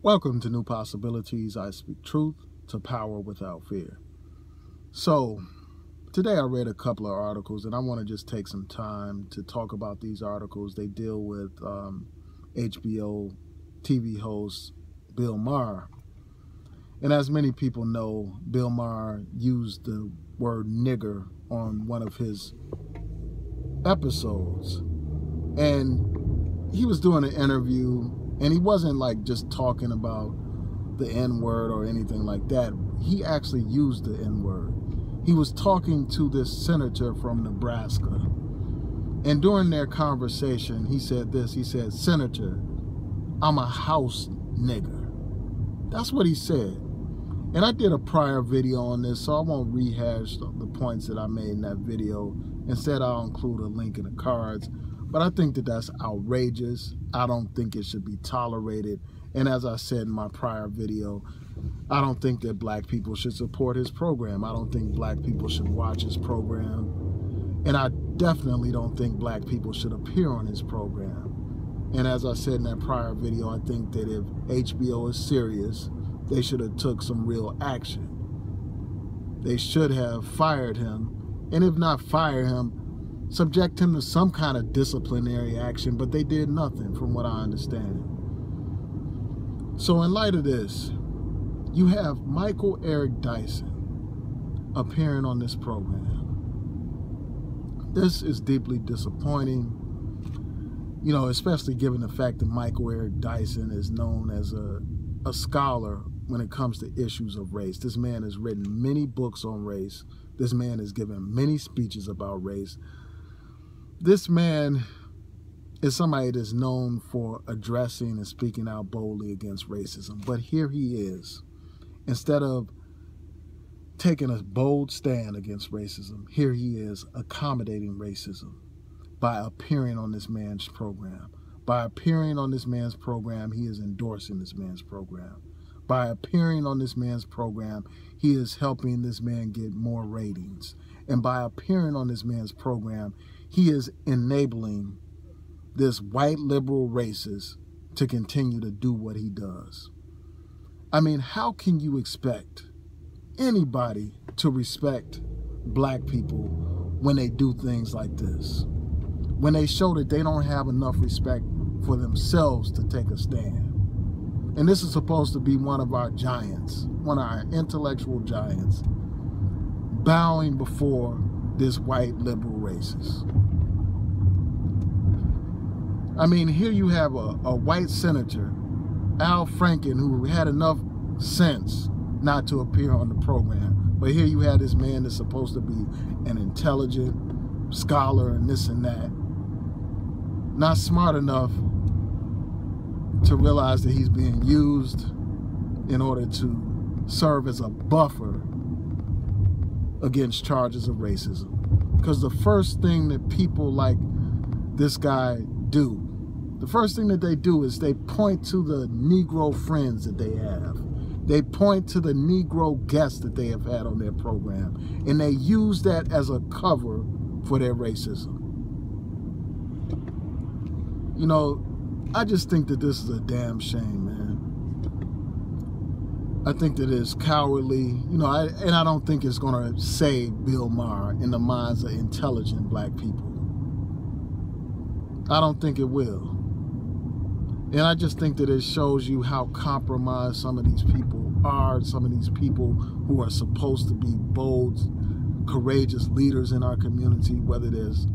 Welcome to New Possibilities. I speak truth to power without fear. So, today I read a couple of articles, and I want to just take some time to talk about these articles. They deal with HBO TV host Bill Maher. And as many people know, Bill Maher used the word nigger on one of his episodes. And he was doing an interview, and he wasn't like just talking about the N-word or anything like that. He actually used the N-word. He was talking to this senator from Nebraska. And during their conversation, he said this. He said, "Senator, I'm a house nigger." That's what he said. And I did a prior video on this, so I won't rehash the points that I made in that video. Instead, I'll include a link in the cards. But I think that that's outrageous. I don't think it should be tolerated. And as I said in my prior video, I don't think that black people should support his program. I don't think black people should watch his program. And I definitely don't think black people should appear on his program. And as I said in that prior video, I think that if HBO is serious, they should have took some real action. They should have fired him. And if not fire him, subject him to some kind of disciplinary action, but they did nothing from what I understand. So in light of this, you have Eric Dyson appearing on this program. This is deeply disappointing, you know, especially given the fact that Eric Dyson is known as a scholar when it comes to issues of race. This man has written many books on race. This man has given many speeches about race. This man is somebody that's known for addressing and speaking out boldly against racism. But here he is. Instead of taking a bold stand against racism, here he is accommodating racism by appearing on this man's program. By appearing on this man's program, he is endorsing this man's program. By appearing on this man's program, he is helping this man get more ratings. And by appearing on this man's program, he is enabling this white liberal racist to continue to do what he does. I mean, how can you expect anybody to respect black people when they do things like this? When they show that they don't have enough respect for themselves to take a stand. And this is supposed to be one of our giants, one of our intellectual giants, bowing before this white liberal racist. I mean, here you have a white senator, Al Franken, who had enough sense not to appear on the program. But here you have this man that's supposed to be an intelligent scholar and this and that, not smart enough to realize that he's being used in order to serve as a buffer against charges of racism. Because the first thing that people like this guy do, the first thing that they do is they point to the Negro friends that they have. They point to the Negro guests that they have had on their program. And they use that as a cover for their racism. You know, I just think that this is a damn shame, man. I think that it's cowardly, you know, and I don't think it's going to save Bill Maher in the minds of intelligent black people. I don't think it will. And I just think that it shows you how compromised some of these people are, some of these people who are supposed to be bold, courageous leaders in our community, whether there's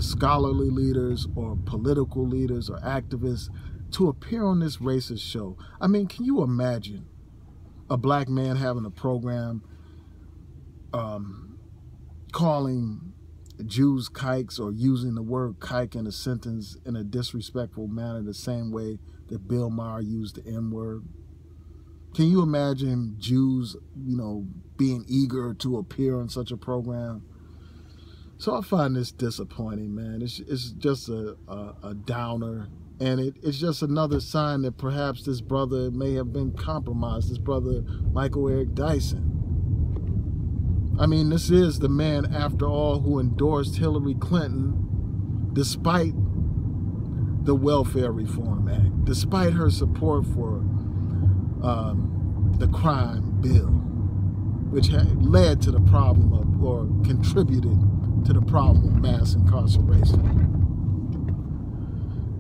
scholarly leaders or political leaders or activists, to appear on this racist show. I mean, can you imagine a black man having a program calling Jews kikes or using the word kike in a sentence in a disrespectful manner the same way that Bill Maher used the N-word? Can you imagine Jews, you know, being eager to appear on such a program? So I find this disappointing, man. It's just a downer. And it's just another sign that perhaps this brother may have been compromised, this brother Eric Dyson. I mean, this is the man, after all, who endorsed Hillary Clinton despite the Welfare Reform Act, despite her support for the crime bill, which led to the problem of, or contributed to the problem of mass incarceration.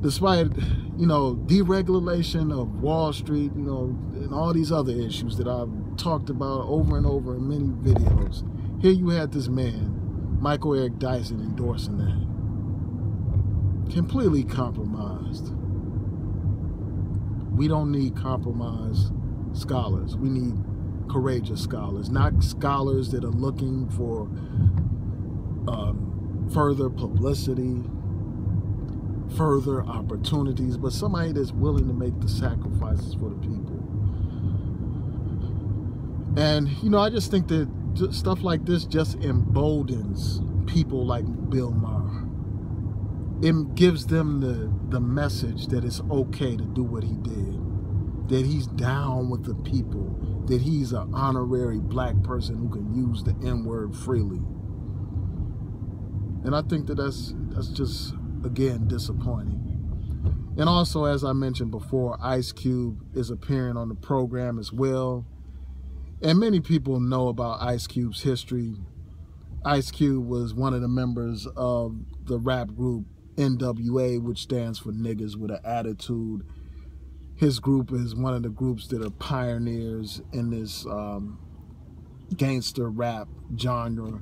Despite, deregulation of Wall Street, and all these other issues that I've talked about over and over in many videos, here you had this man, Michael Eric Dyson, endorsing that. Completely compromised. We don't need compromised scholars. We need courageous scholars, not scholars that are looking for further publicity, further opportunities, but somebody that's willing to make the sacrifices for the people. And, I just think that stuff like this just emboldens people like Bill Maher. It gives them the message that it's okay to do what he did, that he's down with the people, that he's an honorary black person who can use the N-word freely. And I think that that's just, again, disappointing. And also, as I mentioned before, Ice Cube is appearing on the program as well. And many people know about Ice Cube's history. Ice Cube was one of the members of the rap group NWA, which stands for Niggas with an Attitude. His group is one of the groups that are pioneers in this gangster rap genre.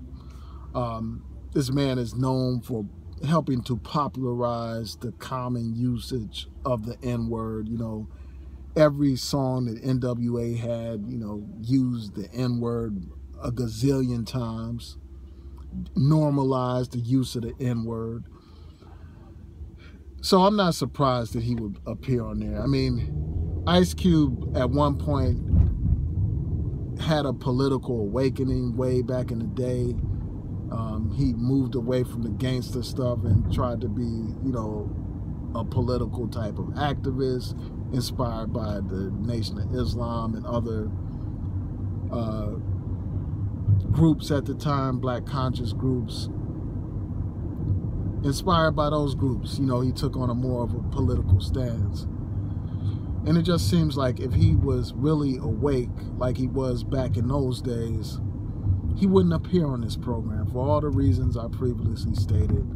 This man is known for helping to popularize the common usage of the N-word. Every song that NWA had, used the N-word a gazillion times, normalized the use of the N-word. So I'm not surprised that he would appear on there. I mean, Ice Cube at one point had a political awakening way back in the day. He moved away from the gangster stuff and tried to be, a political type of activist, inspired by the Nation of Islam and other groups at the time, black conscious groups. Inspired by those groups, he took on a more of a political stance. And it just seems like if he was really awake, like he was back in those days, he wouldn't appear on this program for all the reasons I previously stated.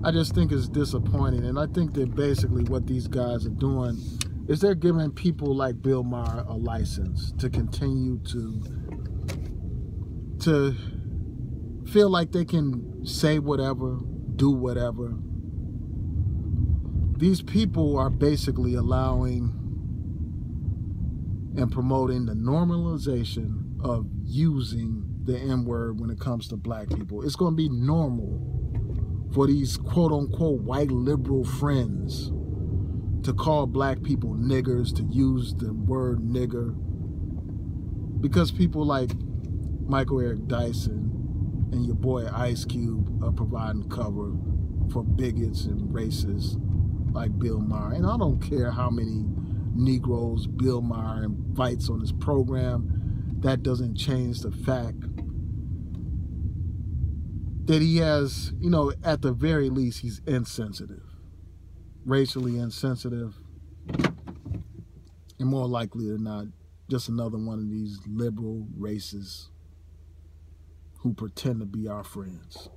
I just think it's disappointing. And I think that basically what these guys are doing is they're giving people like Bill Maher a license to continue to feel like they can say whatever, do whatever. These people are basically allowing and promoting the normalization of using the N-word when it comes to black people. It's going to be normal for these quote-unquote white liberal friends to call black people niggers, to use the word nigger, because people like Michael Eric Dyson and your boy Ice Cube are providing cover for bigots and racists like Bill Maher. And I don't care how many Negroes Bill Maher invites on his program, that doesn't change the fact that he has, at the very least, he's insensitive, racially insensitive, and more likely than not, just another one of these liberal racists who pretend to be our friends.